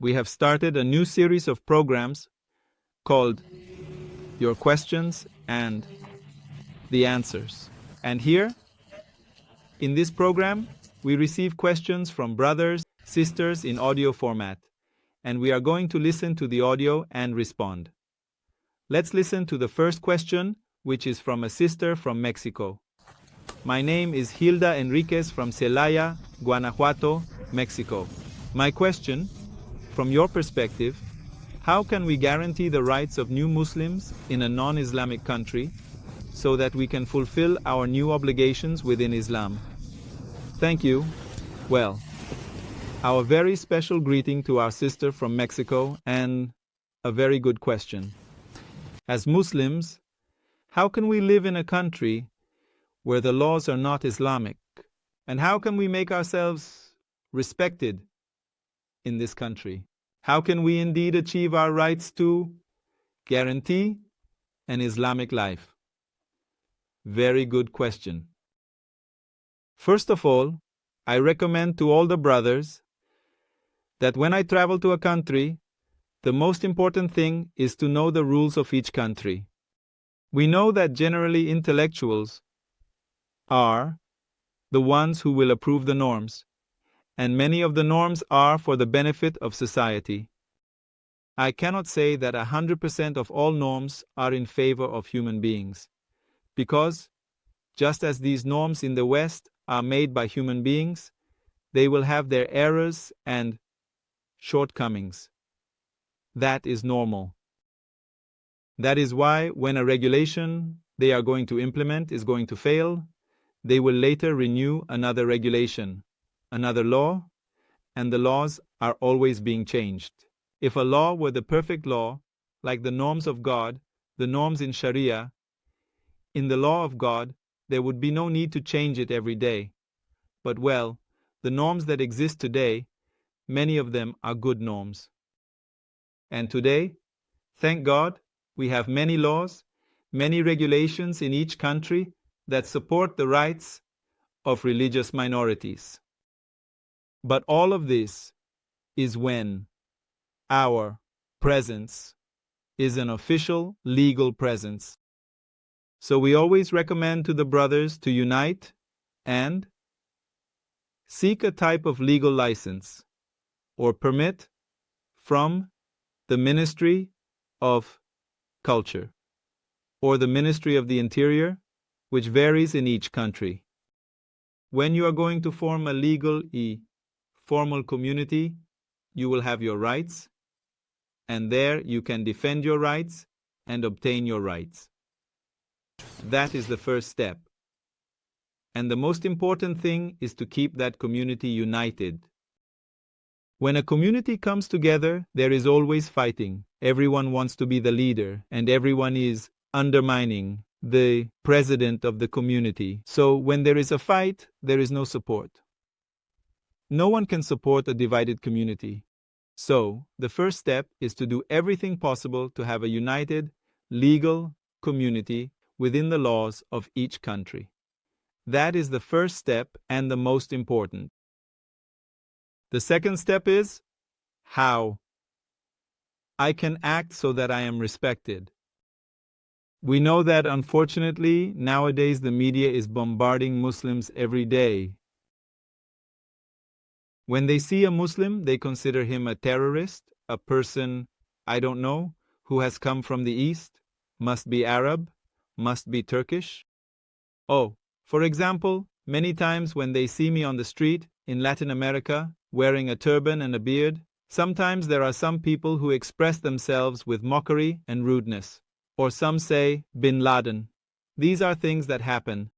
we have started a new series of programs called Your Questions and the Answers. And here, in this program, we receive questions from brothers, sisters in audio format, and we are going to listen to the audio and respond. Let's listen to the first question, which is from a sister from Mexico. My name is Hilda Enriquez from Celaya, Guanajuato, Mexico. My question, from your perspective, how can we guarantee the rights of new Muslims in a non-Islamic country so that we can fulfill our new obligations within Islam? Thank you. Well, our very special greeting to our sister from Mexico, and a very good question. As Muslims, how can we live in a country where the laws are not Islamic? And how can we make ourselves respected in this country? How can we indeed achieve our rights to guarantee an Islamic life? Very good question. First of all, I recommend to all the brothers that when I travel to a country, the most important thing is to know the rules of each country. We know that generally intellectuals are the ones who will approve the norms, and many of the norms are for the benefit of society. I cannot say that 100% of all norms are in favor of human beings, because just as these norms in the West are made by human beings, they will have their errors and shortcomings. That is normal. That is why when a regulation they are going to implement is going to fail, they will later renew another regulation, another law, and the laws are always being changed. If a law were the perfect law, like the norms of God, the norms in Sharia, in the law of God, there would be no need to change it every day. But well, the norms that exist today, many of them are good norms. And today, thank God, we have many laws, many regulations in each country that support the rights of religious minorities. But all of this is when our presence is an official, legal presence. So we always recommend to the brothers to unite and seek a type of legal license or permit from the Ministry of Culture or the Ministry of the Interior, which varies in each country. When you are going to form a legal, formal community, you will have your rights, and there you can defend your rights and obtain your rights. That is the first step. And the most important thing is to keep that community united. When a community comes together, there is always fighting. Everyone wants to be the leader, and everyone is undermining the president of the community. So when there is a fight, there is no support. No one can support a divided community. So the first step is to do everything possible to have a united, legal community within the laws of each country. That is the first step and the most important. The second step is how I can act so that I am respected. We know that unfortunately nowadays the media is bombarding Muslims every day. When they see a Muslim, they consider him a terrorist, a person, I don't know, who has come from the East, must be Arab, must be Turkish. Oh, for example, many times when they see me on the street in Latin America, wearing a turban and a beard, sometimes there are some people who express themselves with mockery and rudeness. Or some say, Bin Laden. These are things that happen.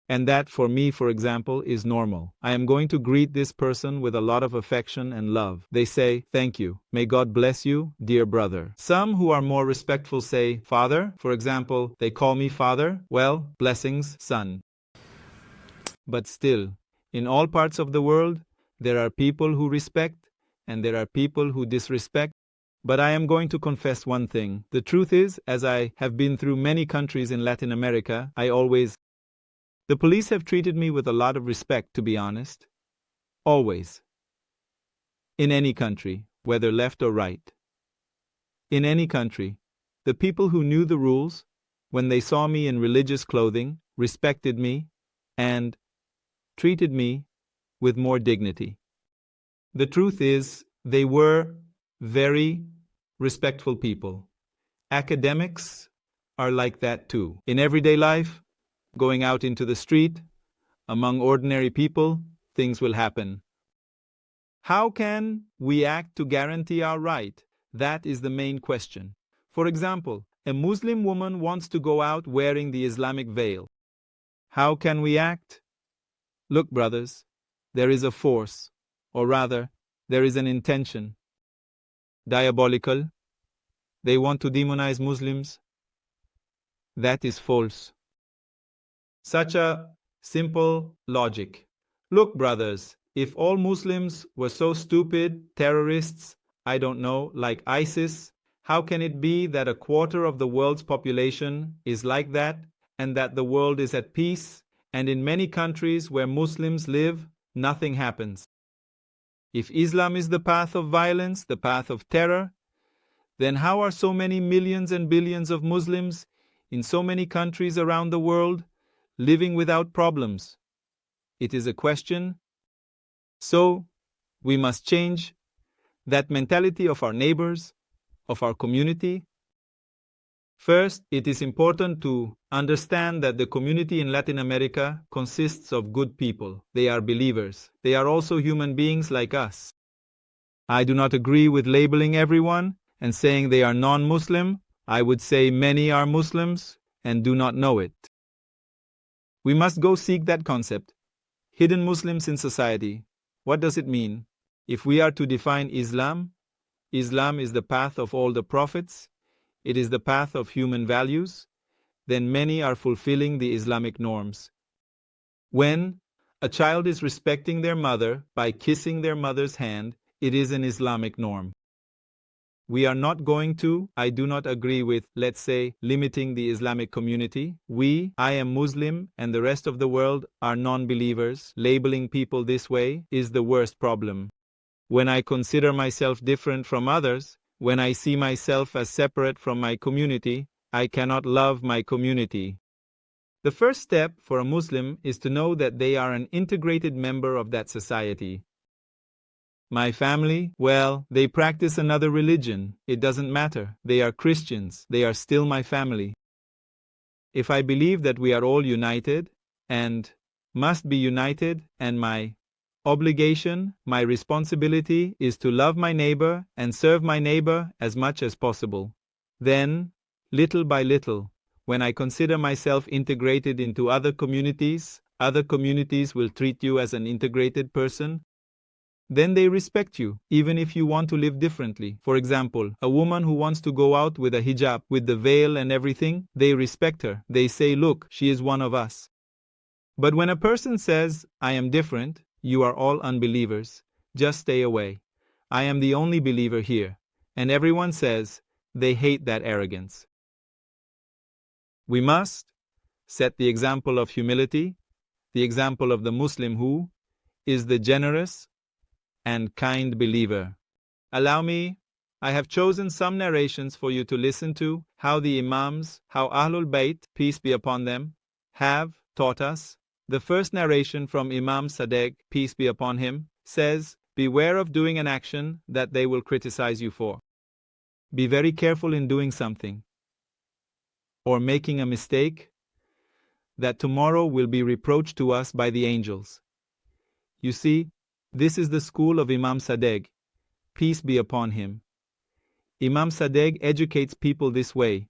And that, for me, for example, is normal. I am going to greet this person with a lot of affection and love. They say, thank you. May God bless you, dear brother. Some who are more respectful say, Father. For example, they call me Father. Well, blessings, son. But still, in all parts of the world, there are people who respect and there are people who disrespect. But I am going to confess one thing. The truth is, as I have been through many countries in Latin America, the police have treated me with a lot of respect, to be honest. Always. In any country. whether left or right. In any country, the people who knew the rules, when they saw me in religious clothing, respected me and treated me with more dignity. The truth is, they were very respectful people. Academics are like that too. In everyday life, going out into the street, among ordinary people, things will happen. How can we act to guarantee our right? That is the main question. For example, a Muslim woman wants to go out wearing the Islamic veil. How can we act? Look, brothers, there is a force, or rather, there is an intention. Diabolical. They want to demonize Muslims. That is false. Such a simple logic. Look, brothers, if all Muslims were so stupid, terrorists, I don't know, like ISIS, how can it be that a quarter of the world's population is like that, and that the world is at peace, and in many countries where Muslims live, nothing happens? If Islam is the path of violence, the path of terror, then how are so many millions and billions of Muslims in so many countries around the world living without problems? It is a question. So, we must change that mentality of our neighbors, of our community. First, it is important to understand that the community in Latin America consists of good people. They are believers. They are also human beings like us. I do not agree with labeling everyone and saying they are non-Muslim. I would say many are Muslims and do not know it. We must go seek that concept. Hidden Muslims in society. What does it mean? If we are to define Islam, Islam is the path of all the prophets, it is the path of human values, then many are fulfilling the Islamic norms. When a child is respecting their mother by kissing their mother's hand, it is an Islamic norm. We are not going to, I do not agree with, let's say, limiting the Islamic community. I am Muslim, and the rest of the world are non-believers. Labeling people this way is the worst problem. When I consider myself different from others, when I see myself as separate from my community, I cannot love my community. The first step for a Muslim is to know that they are an integrated member of that society. My family, well, they practice another religion. It doesn't matter. They are Christians. They are still my family. If I believe that we are all united, and must be united, and my obligation, my responsibility is to love my neighbor and serve my neighbor as much as possible, then, little by little, when I consider myself integrated into other communities will treat you as an integrated person. Then they respect you, even if you want to live differently. For example, a woman who wants to go out with a hijab, with the veil and everything, they respect her. They say, look, she is one of us. But when a person says, I am different, you are all unbelievers, just stay away. I am the only believer here. And everyone says, they hate that arrogance. We must set the example of humility, the example of the Muslim who is the generous and kind believer. Allow me, I have chosen some narrations for you to listen to, how the Imams, how Ahlul Bayt, peace be upon them, have taught us. The first narration from Imam Sadiq, peace be upon him, says, beware of doing an action that they will criticize you for. Be very careful in doing something, or making a mistake, that tomorrow will be reproached to us by the angels. You see, this is the school of Imam Sadiq, peace be upon him. Imam Sadiq educates people this way.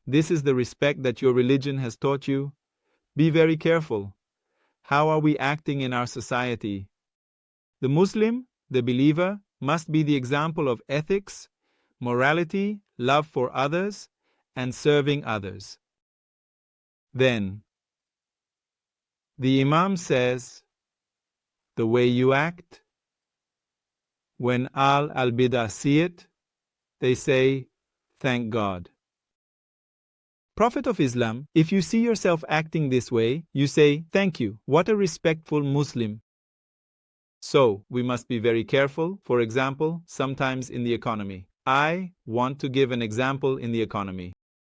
This is the respect that your religion has taught you. Be very careful. How are we acting in our society? The Muslim, the believer, must be the example of ethics, morality, love for others, and serving others. Then, the Imam says, the way you act, when al-Bidah see it, they say, thank God. Prophet of Islam, if you see yourself acting this way, you say, thank you, what a respectful Muslim. So, we must be very careful, for example, sometimes in the economy. I want to give an example in the economy.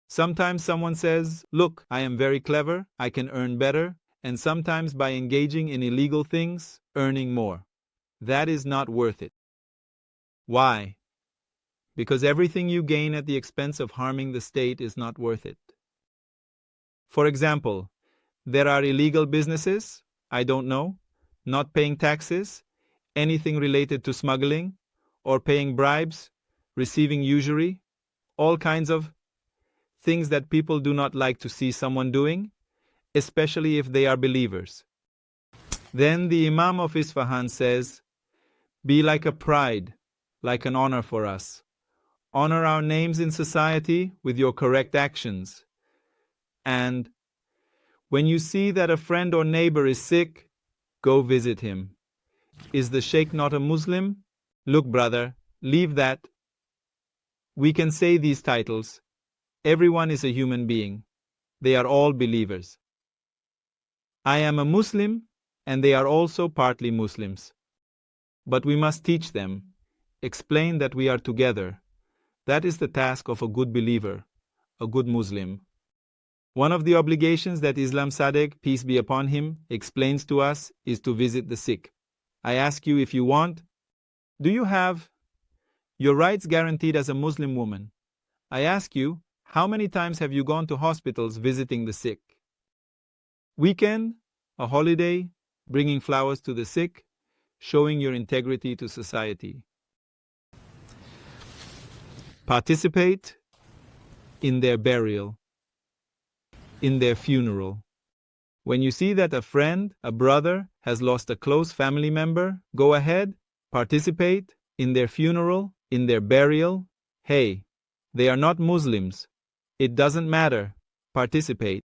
Sometimes someone says, look, I am very clever, I can earn better, and sometimes by engaging in illegal things, earning more. That is not worth it. Why? Because everything you gain at the expense of harming the state is not worth it. For example, there are illegal businesses, I don't know, not paying taxes, anything related to smuggling, or paying bribes, receiving usury, all kinds of things that people do not like to see someone doing, especially if they are believers. Then the Imam of Isfahan says, be like a pride, like an honor for us. Honor our names in society with your correct actions. And when you see that a friend or neighbor is sick, go visit him. Is the sheikh not a Muslim? Look, brother, leave that. We can say these titles. Everyone is a human being. They are all believers. I am a Muslim, and they are also partly Muslims. But we must teach them, explain that we are together. That is the task of a good believer, a good Muslim. One of the obligations that Islam Sadegh, peace be upon him, explains to us is to visit the sick. I ask you if you want, do you have your rights guaranteed as a Muslim woman? I ask you, how many times have you gone to hospitals visiting the sick? Weekend, a holiday, bringing flowers to the sick, showing your integrity to society. Participate in their burial, in their funeral. When you see that a friend, a brother, has lost a close family member, go ahead, participate in their funeral, in their burial. Hey, they are not Muslims. It doesn't matter. Participate.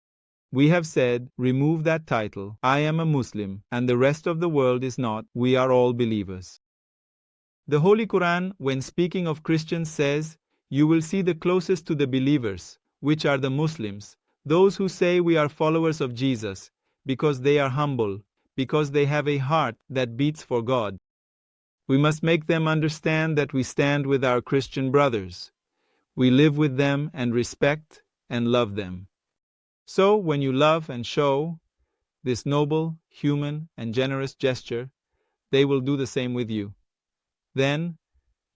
We have said, remove that title, I am a Muslim, and the rest of the world is not, we are all believers. The Holy Quran, when speaking of Christians, says, you will see the closest to the believers, which are the Muslims, those who say we are followers of Jesus, because they are humble, because they have a heart that beats for God. We must make them understand that we stand with our Christian brothers. We live with them and respect and love them. So, when you love and show this noble, human, and generous gesture, they will do the same with you. Then,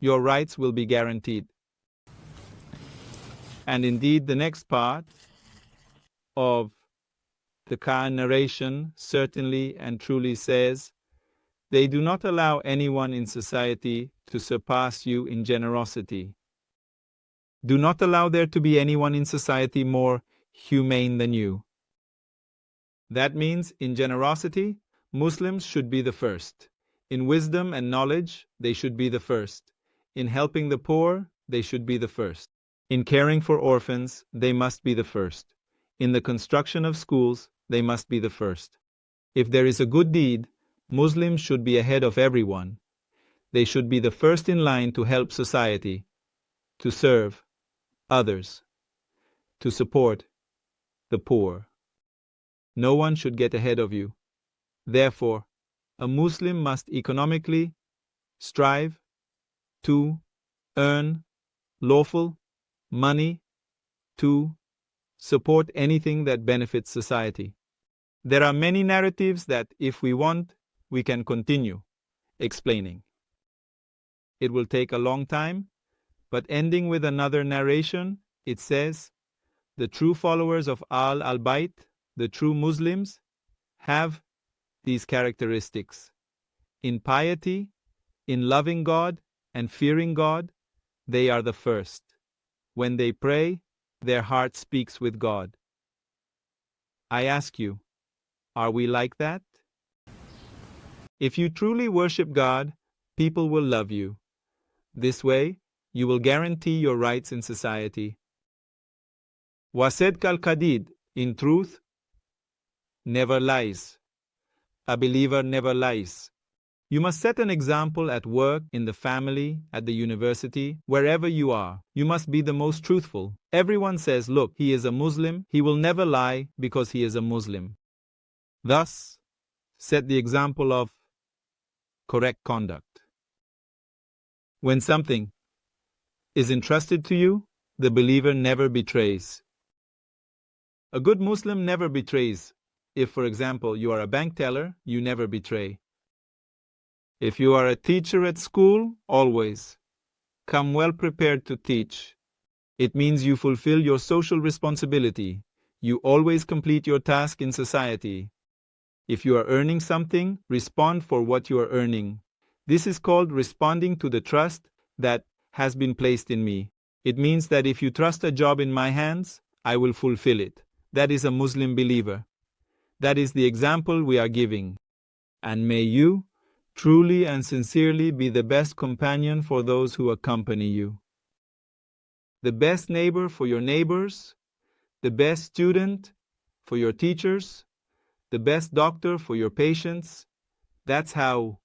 your rights will be guaranteed. And indeed, the next part of the Quran narration certainly and truly says, they do not allow anyone in society to surpass you in generosity. Do not allow there to be anyone in society more humane than you. That means in generosity, Muslims should be the first. In wisdom and knowledge, they should be the first. In helping the poor, they should be the first. In caring for orphans, they must be the first. In the construction of schools, they must be the first. If there is a good deed, Muslims should be ahead of everyone. They should be the first in line to help society, to serve others, to support the poor. No one should get ahead of you. Therefore, a Muslim must economically strive to earn lawful money to support anything that benefits society. There are many narratives that, if we want, we can continue explaining. It will take a long time, but ending with another narration, it says, the true followers of Al-Bayt, the true Muslims, have these characteristics. In piety, in loving God and fearing God, they are the first. When they pray, their heart speaks with God. I ask you, are we like that? If you truly worship God, people will love you. This way, you will guarantee your rights in society. Wasid Kal-Qadid, in truth, never lies. A believer never lies. You must set an example at work, in the family, at the university, wherever you are. You must be the most truthful. Everyone says, look, he is a Muslim, he will never lie because he is a Muslim. Thus, set the example of correct conduct. When something is entrusted to you, the believer never betrays. A good Muslim never betrays. If, for example, you are a bank teller, you never betray. If you are a teacher at school, always come well prepared to teach. It means you fulfill your social responsibility. You always complete your task in society. If you are earning something, respond for what you are earning. This is called responding to the trust that has been placed in me. It means that if you trust a job in my hands, I will fulfill it. That is a Muslim believer. That is the example we are giving. And may you truly and sincerely be the best companion for those who accompany you. The best neighbor for your neighbors, the best student for your teachers, the best doctor for your patients. That's how.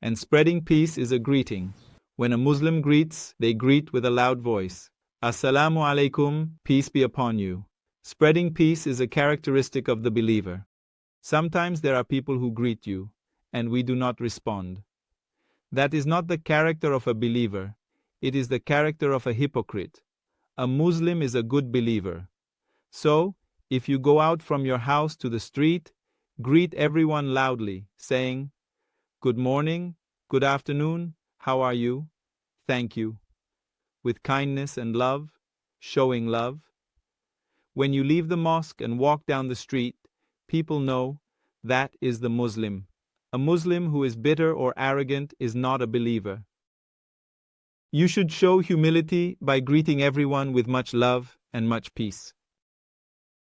And spreading peace is a greeting. When a Muslim greets, they greet with a loud voice. Assalamu alaikum, peace be upon you. Spreading peace is a characteristic of the believer. Sometimes there are people who greet you, and we do not respond. That is not the character of a believer. It is the character of a hypocrite. A Muslim is a good believer. So, if you go out from your house to the street, greet everyone loudly, saying, "Good morning, good afternoon, how are you? Thank you." With kindness and love, showing love. When you leave the mosque and walk down the street, people know that is the Muslim. A Muslim who is bitter or arrogant is not a believer. You should show humility by greeting everyone with much love and much peace.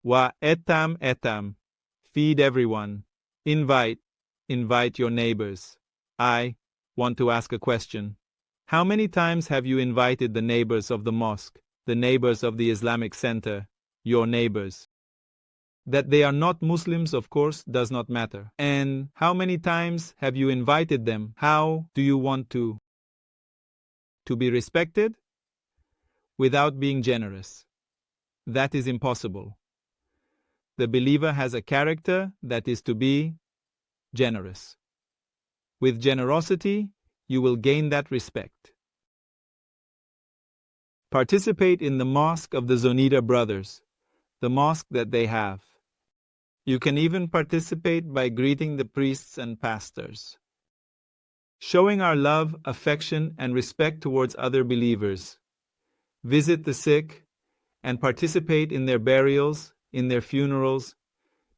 Wa etam, feed everyone. Invite your neighbors. I want to ask a question. How many times have you invited the neighbors of the mosque, the neighbors of the Islamic Center, your neighbors? That they are not Muslims, of course, does not matter. And how many times have you invited them? How do you want to be respected? Without being generous. That is impossible. The believer has a character that is to be generous. With generosity, you will gain that respect. Participate in the mosque of the Zonida brothers, the mosque that they have. You can even participate by greeting the priests and pastors. Showing our love, affection, and respect towards other believers. Visit the sick and participate in their burials, in their funerals,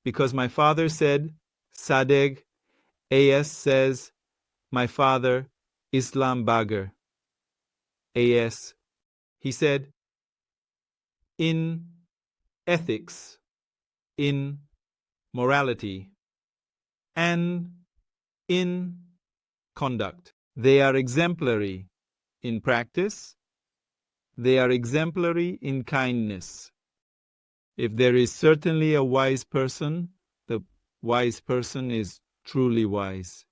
because my father said, Sadeg, AS says, my father, Islam Bagar. AS, he said, in ethics, in morality, and in conduct. They are exemplary in practice. They are exemplary in kindness. If there is certainly a wise person, the wise person is truly wise.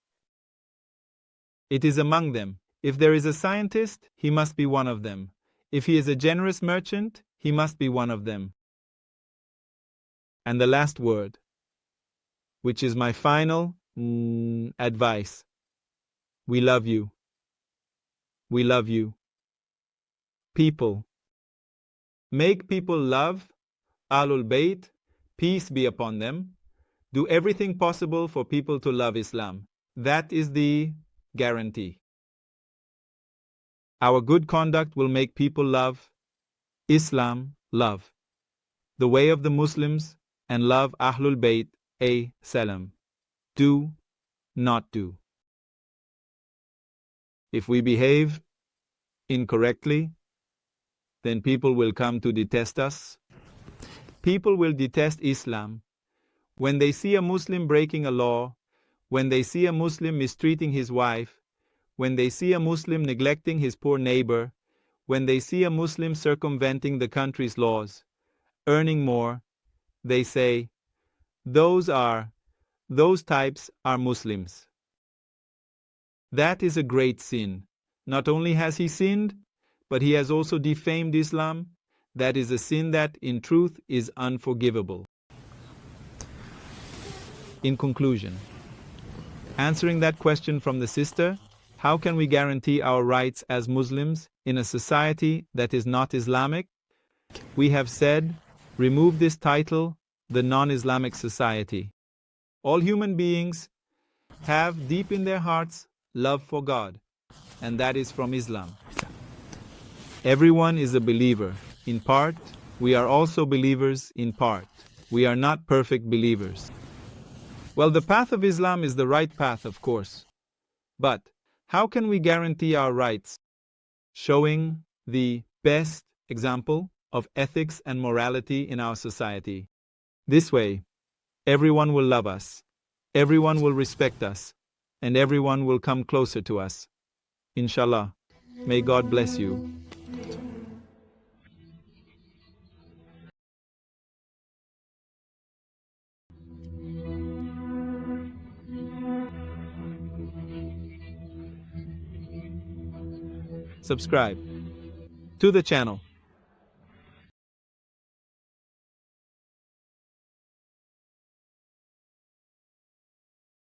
It is among them. If there is a scientist, he must be one of them. If he is a generous merchant, he must be one of them. And the last word, which is my final advice. We love you. We love you. People. Make people love Ahlul Bayt, peace be upon them. Do everything possible for people to love Islam. That is the guarantee. Our good conduct will make people love Islam, love the way of the Muslims, and love Ahlul Bayt, salam. Do not do. If we behave incorrectly, then people will come to detest us. People will detest Islam. When they see a Muslim breaking a law, when they see a Muslim mistreating his wife, when they see a Muslim neglecting his poor neighbor, when they see a Muslim circumventing the country's laws, earning more, they say, those types are Muslims. That is a great sin. Not only has he sinned, but he has also defamed Islam. That is a sin that, in truth, is unforgivable. In conclusion, Answering that question from the sister, how can we guarantee our rights as Muslims in a society that is not Islamic? We have said, remove this title, the non-Islamic society. All human beings have deep in their hearts love for God, and that is from Islam. Everyone is a believer. In part, we are also believers in part. We are not perfect believers. Well, the path of Islam is the right path, of course. But how can we guarantee our rights? Showing the best example of ethics and morality in our society. This way, everyone will love us, everyone will respect us, and everyone will come closer to us. Inshallah. May God bless you. Subscribe to the channel.